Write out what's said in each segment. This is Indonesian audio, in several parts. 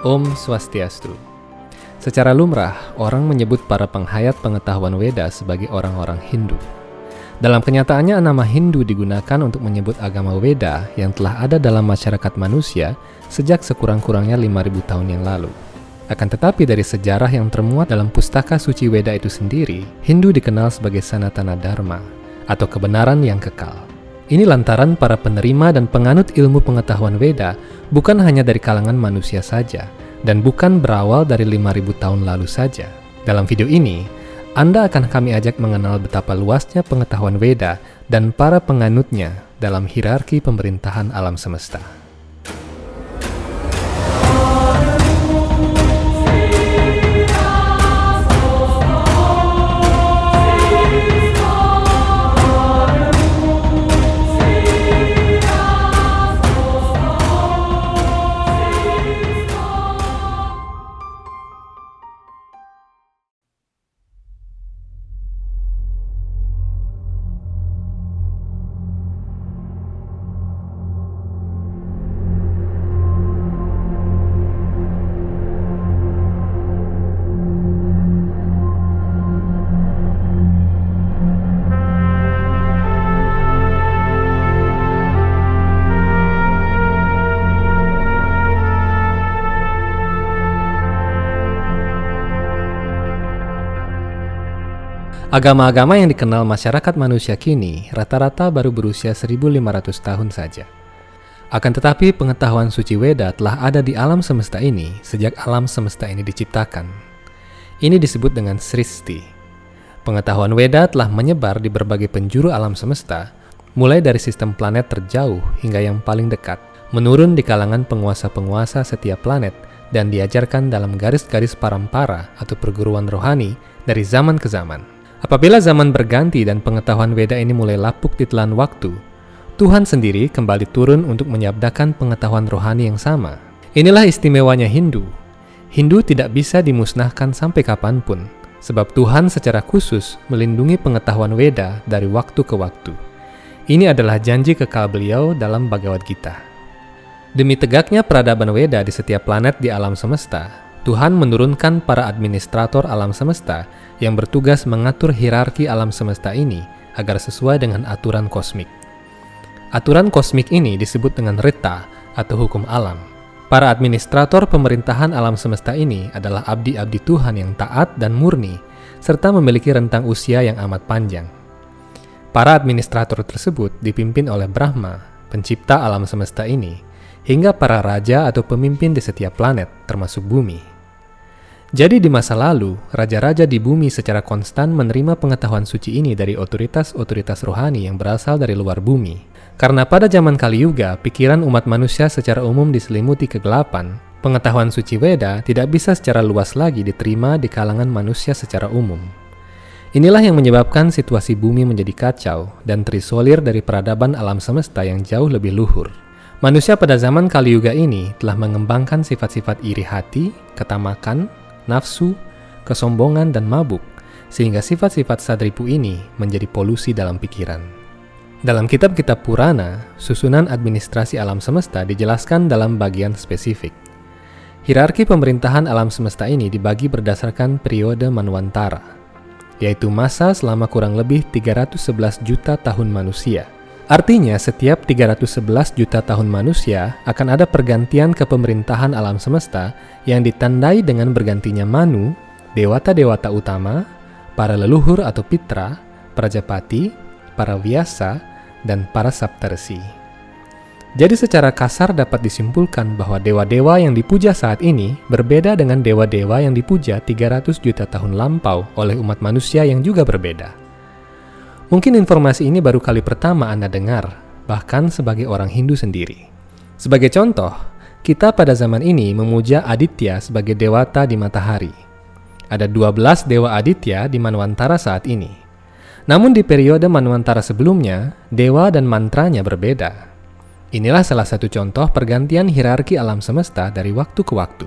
Om Swastiastu. Secara lumrah, orang menyebut para penghayat pengetahuan Weda sebagai orang-orang Hindu. Dalam kenyataannya, nama Hindu digunakan untuk menyebut agama Weda yang telah ada dalam masyarakat manusia sejak sekurang-kurangnya 5.000 tahun yang lalu. Akan tetapi dari sejarah yang termuat dalam pustaka suci Weda itu sendiri, Hindu dikenal sebagai Sanatana Dharma, atau kebenaran yang kekal. Ini lantaran para penerima dan penganut ilmu pengetahuan Weda bukan hanya dari kalangan manusia saja, dan bukan berawal dari 5.000 tahun lalu saja. Dalam video ini, Anda akan kami ajak mengenal betapa luasnya pengetahuan Weda dan para penganutnya dalam hierarki pemerintahan alam semesta. Agama-agama yang dikenal masyarakat manusia kini rata-rata baru berusia 1.500 tahun saja. Akan tetapi pengetahuan suci Weda telah ada di alam semesta ini sejak alam semesta ini diciptakan. Ini disebut dengan Srishti. Pengetahuan Weda telah menyebar di berbagai penjuru alam semesta, mulai dari sistem planet terjauh hingga yang paling dekat, menurun di kalangan penguasa-penguasa setiap planet, dan diajarkan dalam garis-garis parampara atau perguruan rohani dari zaman ke zaman. Apabila zaman berganti dan pengetahuan Weda ini mulai lapuk ditelan waktu, Tuhan sendiri kembali turun untuk menyabdakan pengetahuan rohani yang sama. Inilah istimewanya Hindu. Hindu tidak bisa dimusnahkan sampai kapanpun, sebab Tuhan secara khusus melindungi pengetahuan Weda dari waktu ke waktu. Ini adalah janji kekal beliau dalam Bhagavad Gita. Demi tegaknya peradaban Weda di setiap planet di alam semesta, Tuhan menurunkan para administrator alam semesta yang bertugas mengatur hierarki alam semesta ini agar sesuai dengan aturan kosmik. Aturan kosmik ini disebut dengan Rita atau hukum alam. Para administrator pemerintahan alam semesta ini adalah abdi-abdi Tuhan yang taat dan murni, serta memiliki rentang usia yang amat panjang. Para administrator tersebut dipimpin oleh Brahma, pencipta alam semesta ini, hingga para raja atau pemimpin di setiap planet, termasuk bumi. Jadi di masa lalu, raja-raja di bumi secara konstan menerima pengetahuan suci ini dari otoritas-otoritas rohani yang berasal dari luar bumi. Karena pada zaman Kali Yuga, pikiran umat manusia secara umum diselimuti kegelapan, pengetahuan suci Weda tidak bisa secara luas lagi diterima di kalangan manusia secara umum. Inilah yang menyebabkan situasi bumi menjadi kacau dan terisolir dari peradaban alam semesta yang jauh lebih luhur. Manusia pada zaman Kali Yuga ini telah mengembangkan sifat-sifat iri hati, ketamakan, nafsu, kesombongan, dan mabuk, sehingga sifat-sifat sadripu ini menjadi polusi dalam pikiran. Dalam kitab-kitab Purana, susunan administrasi alam semesta dijelaskan dalam bagian spesifik. Hierarki pemerintahan alam semesta ini dibagi berdasarkan periode Manwantara, yaitu masa selama kurang lebih 311 juta tahun manusia. Artinya, setiap 311 juta tahun manusia akan ada pergantian kepemerintahan alam semesta yang ditandai dengan bergantinya Manu, dewata-dewata utama, para leluhur atau Pitra, Prajapati, para Vyasa, dan para Saptarsi. Jadi secara kasar dapat disimpulkan bahwa dewa-dewa yang dipuja saat ini berbeda dengan dewa-dewa yang dipuja 300 juta tahun lampau oleh umat manusia yang juga berbeda. Mungkin informasi ini baru kali pertama Anda dengar, bahkan sebagai orang Hindu sendiri. Sebagai contoh, kita pada zaman ini memuja Aditya sebagai dewata di matahari. Ada 12 dewa Aditya di Manwantara saat ini. Namun di periode Manwantara sebelumnya, dewa dan mantranya berbeda. Inilah salah satu contoh pergantian hierarki alam semesta dari waktu ke waktu.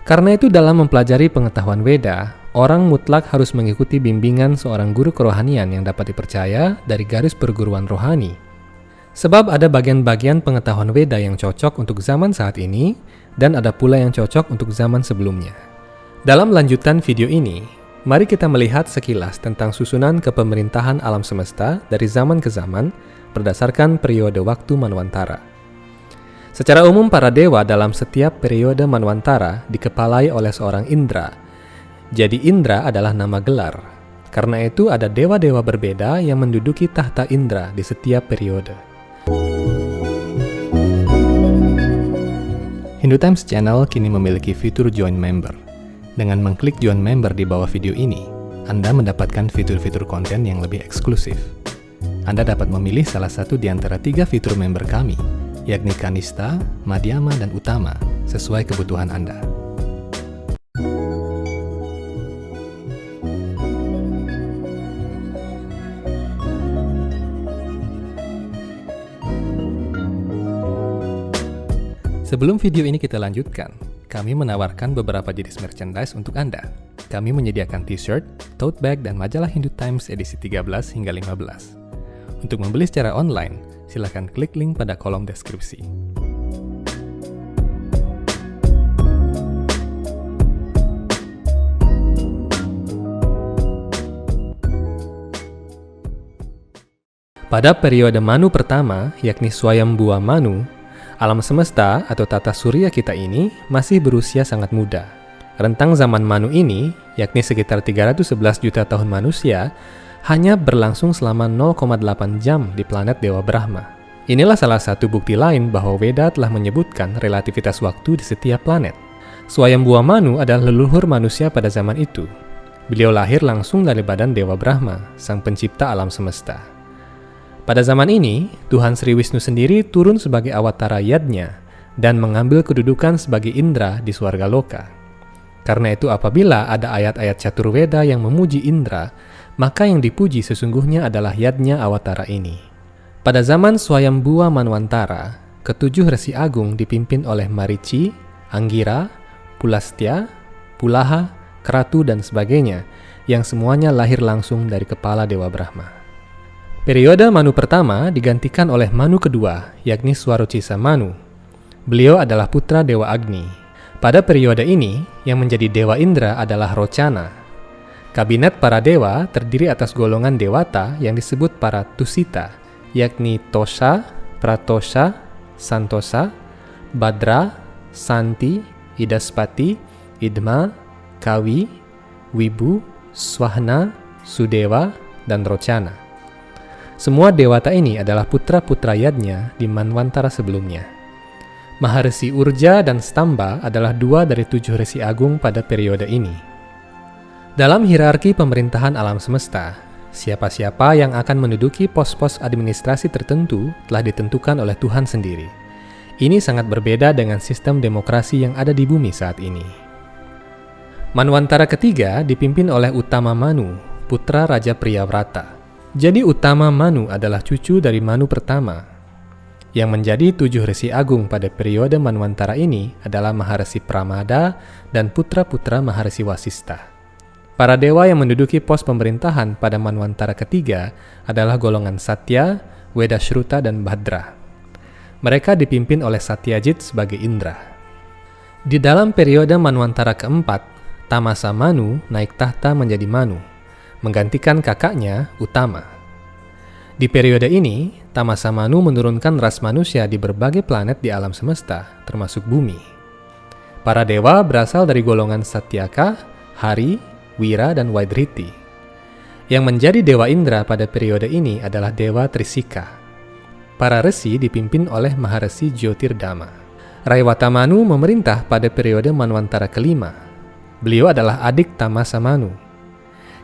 Karena itu dalam mempelajari pengetahuan Weda, orang mutlak harus mengikuti bimbingan seorang guru kerohanian yang dapat dipercaya dari garis perguruan rohani. Sebab ada bagian-bagian pengetahuan Weda yang cocok untuk zaman saat ini, dan ada pula yang cocok untuk zaman sebelumnya. Dalam lanjutan video ini, mari kita melihat sekilas tentang susunan kepemerintahan alam semesta dari zaman ke zaman berdasarkan periode waktu Manwantara. Secara umum, para dewa dalam setiap periode Manwantara dikepalai oleh seorang Indra. Jadi Indra adalah nama gelar. Karena itu ada dewa-dewa berbeda yang menduduki tahta Indra di setiap periode. Hindu Times Channel kini memiliki fitur Join Member. Dengan mengklik Join Member di bawah video ini, Anda mendapatkan fitur-fitur konten yang lebih eksklusif. Anda dapat memilih salah satu di antara 3 fitur member kami, yakni Kanista, Madhyama, dan Utama, sesuai kebutuhan Anda. Sebelum video ini kita lanjutkan, kami menawarkan beberapa jenis merchandise untuk Anda. Kami menyediakan t-shirt, tote bag, dan majalah Hindu Times edisi 13 hingga 15. Untuk membeli secara online, silakan klik link pada kolom deskripsi. Pada periode Manu pertama, yakni Swayambhuva Manu, alam semesta atau tata surya kita ini masih berusia sangat muda. Rentang zaman Manu ini, yakni sekitar 311 juta tahun manusia, hanya berlangsung selama 0,8 jam di planet Dewa Brahma. Inilah salah satu bukti lain bahwa Weda telah menyebutkan relativitas waktu di setiap planet. Swayambhuva Manu adalah leluhur manusia pada zaman itu. Beliau lahir langsung dari badan Dewa Brahma, sang pencipta alam semesta. Pada zaman ini, Tuhan Sri Wisnu sendiri turun sebagai awatara Yadnya dan mengambil kedudukan sebagai Indra di Swarga Loka. Karena itu apabila ada ayat-ayat Caturveda yang memuji Indra, maka yang dipuji sesungguhnya adalah Yadnya awatara ini. Pada zaman Swayambhuva Manwantara, ketujuh resi agung dipimpin oleh Marici, Anggira, Pulastya, Pulaha, Kratu, dan sebagainya, yang semuanya lahir langsung dari kepala Dewa Brahma. Periode Manu pertama digantikan oleh Manu kedua, yakni Swaruchisa Manu. Beliau adalah putra Dewa Agni. Pada periode ini, yang menjadi Dewa Indra adalah Rochana. Kabinet para dewa terdiri atas golongan dewata yang disebut para Tusita, yakni Tosha, Pratosha, Santosa, Badra, Santi, Idaspati, Idma, Kawi, Wibu, Swahna, Sudewa, dan Rochana. Semua dewata ini adalah putra-putra Yadnya di Manwantara sebelumnya. Maharsi Urja dan Stamba adalah 2 dari 7 resi agung pada periode ini. Dalam hierarki pemerintahan alam semesta, siapa-siapa yang akan menduduki pos-pos administrasi tertentu telah ditentukan oleh Tuhan sendiri. Ini sangat berbeda dengan sistem demokrasi yang ada di bumi saat ini. Manwantara ketiga dipimpin oleh Utama Manu, putra Raja Priyavrata. Jadi Utama Manu adalah cucu dari Manu pertama. Yang menjadi 7 resi agung pada periode Manwantara ini adalah Maharsi Pramada dan putra-putra Maharsi Wasista. Para dewa yang menduduki pos pemerintahan pada Manwantara ketiga adalah golongan Satya, Wedashruta, dan Bhadra. Mereka dipimpin oleh Satyajit sebagai Indra. Di dalam periode Manwantara keempat, Tamasa Manu naik tahta menjadi Manu, menggantikan kakaknya Utama. Di periode ini, Tamasa Manu menurunkan ras manusia di berbagai planet di alam semesta, termasuk bumi. Para dewa berasal dari golongan Satyaka, Hari, Wira, dan Waidriti. Yang menjadi Dewa Indra pada periode ini adalah Dewa Trisika. Para resi dipimpin oleh Maharsi Jyotirdama. Raiwata Manu memerintah pada periode Manwantara kelima. Beliau adalah adik Tamasa Manu.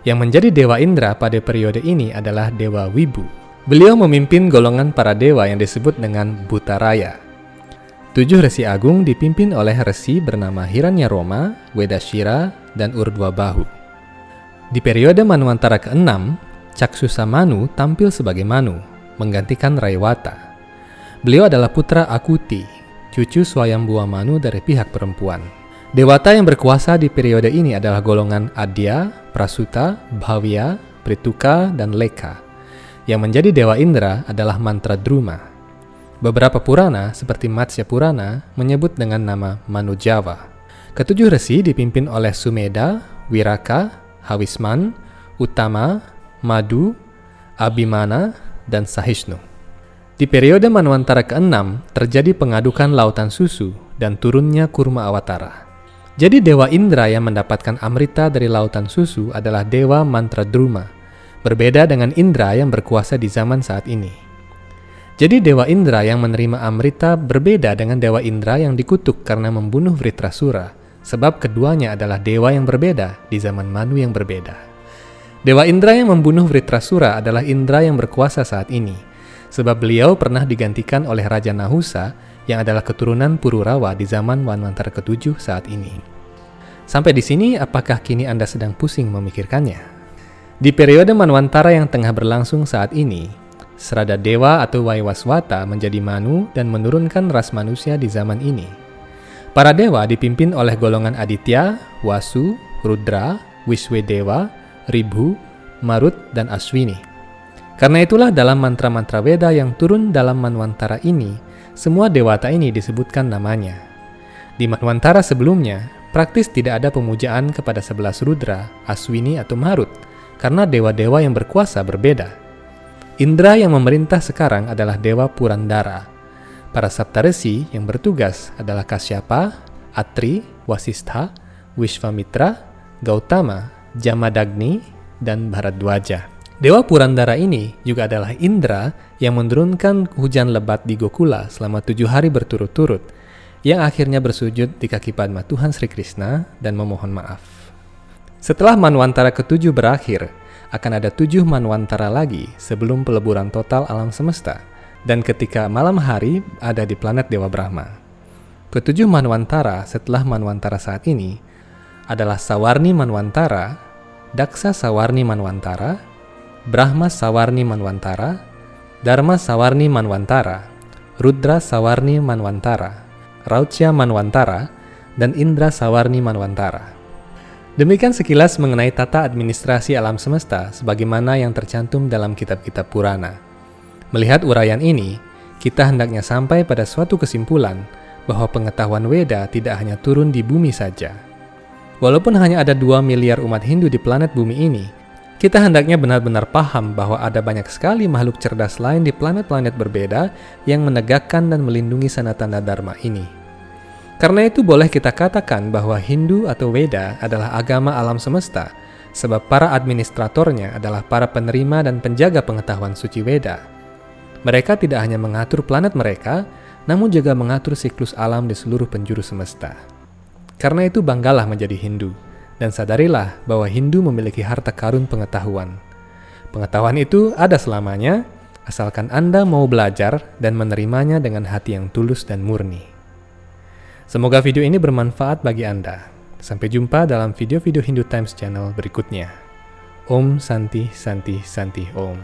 Yang menjadi Dewa Indra pada periode ini adalah Dewa Wibu. Beliau memimpin golongan para dewa yang disebut dengan Bhutaraya. 7 resi agung dipimpin oleh resi bernama Hiranyaroma, Wedashira, dan Urdhwabahu. Di periode Manwantara ke-6, Caksusa Manu tampil sebagai Manu, menggantikan Raiwata. Beliau adalah putra Akuti, cucu Swayambhuva Manu dari pihak perempuan. Dewata yang berkuasa di periode ini adalah golongan Adya, Prasuta, Bhavya, Prituka, dan Leka. Yang menjadi Dewa Indra adalah Mantradruma. Beberapa Purana seperti Matsya Purana menyebut dengan nama Manujava. Ketujuh resi dipimpin oleh Sumedha, Wiraka, Hawisman, Uttama, Madhu, Abhimana, dan Sahishnu. Di periode Manwantara ke-6 terjadi pengadukan lautan susu dan turunnya Kurma Awatara. Jadi Dewa Indra yang mendapatkan Amrita dari lautan susu adalah Dewa Mantradruma, berbeda dengan Indra yang berkuasa di zaman saat ini. Jadi Dewa Indra yang menerima Amrita berbeda dengan Dewa Indra yang dikutuk karena membunuh Vritrasura, sebab keduanya adalah dewa yang berbeda di zaman Manu yang berbeda. Dewa Indra yang membunuh Vritrasura adalah Indra yang berkuasa saat ini, sebab beliau pernah digantikan oleh Raja Nahusa yang adalah keturunan Pururawa di zaman Manwantara ke-7 saat ini. Sampai di sini, apakah kini Anda sedang pusing memikirkannya? Di periode Manwantara yang tengah berlangsung saat ini, Srada Dewa atau Waiwaswata menjadi Manu dan menurunkan ras manusia di zaman ini. Para dewa dipimpin oleh golongan Aditya, Wasu, Rudra, Wiswedewa, Ribhu, Marut, dan Aswini. Karena itulah dalam mantra-mantra Weda yang turun dalam Manwantara ini, semua dewata ini disebutkan namanya. Di Manwantara sebelumnya, praktis tidak ada pemujaan kepada 11 Rudra, Aswini, atau Marut, karena dewa-dewa yang berkuasa berbeda. Indra yang memerintah sekarang adalah Dewa Purandara. Para Saptaresi yang bertugas adalah Kasyapa, Atri, Wasistha, Wishvamitra, Gautama, Jamadagni, dan Bharadwaja. Dewa Purandara ini juga adalah Indra yang menurunkan hujan lebat di Gokula selama 7 hari berturut-turut, yang akhirnya bersujud di kaki Padma Tuhan Sri Krishna dan memohon maaf. Setelah Manwantara ke-7 berakhir, akan ada 7 Manwantara lagi sebelum peleburan total alam semesta, dan ketika malam hari ada di planet Dewa Brahma. Ke-7 Manwantara setelah Manwantara saat ini adalah Sawarni Manwantara, Daksa Sawarni Manwantara, Brahma Sawarni Manwantara, Dharma Sawarni Manwantara, Rudra Sawarni Manwantara, Rauchya Manwantara, dan Indra Sawarni Manwantara. Demikian sekilas mengenai tata administrasi alam semesta sebagaimana yang tercantum dalam kitab-kitab Purana. Melihat uraian ini, kita hendaknya sampai pada suatu kesimpulan bahwa pengetahuan Weda tidak hanya turun di bumi saja. Walaupun hanya ada 2 miliar umat Hindu di planet bumi ini, kita hendaknya benar-benar paham bahwa ada banyak sekali makhluk cerdas lain di planet-planet berbeda yang menegakkan dan melindungi Sanatana Dharma ini. Karena itu boleh kita katakan bahwa Hindu atau Weda adalah agama alam semesta, sebab para administratornya adalah para penerima dan penjaga pengetahuan suci Weda. Mereka tidak hanya mengatur planet mereka, namun juga mengatur siklus alam di seluruh penjuru semesta. Karena itu banggalah menjadi Hindu. Dan sadarilah bahwa Hindu memiliki harta karun pengetahuan. Pengetahuan itu ada selamanya, asalkan Anda mau belajar dan menerimanya dengan hati yang tulus dan murni. Semoga video ini bermanfaat bagi Anda. Sampai jumpa dalam video-video Hindu Times Channel berikutnya. Om Santi Santi Santi Om.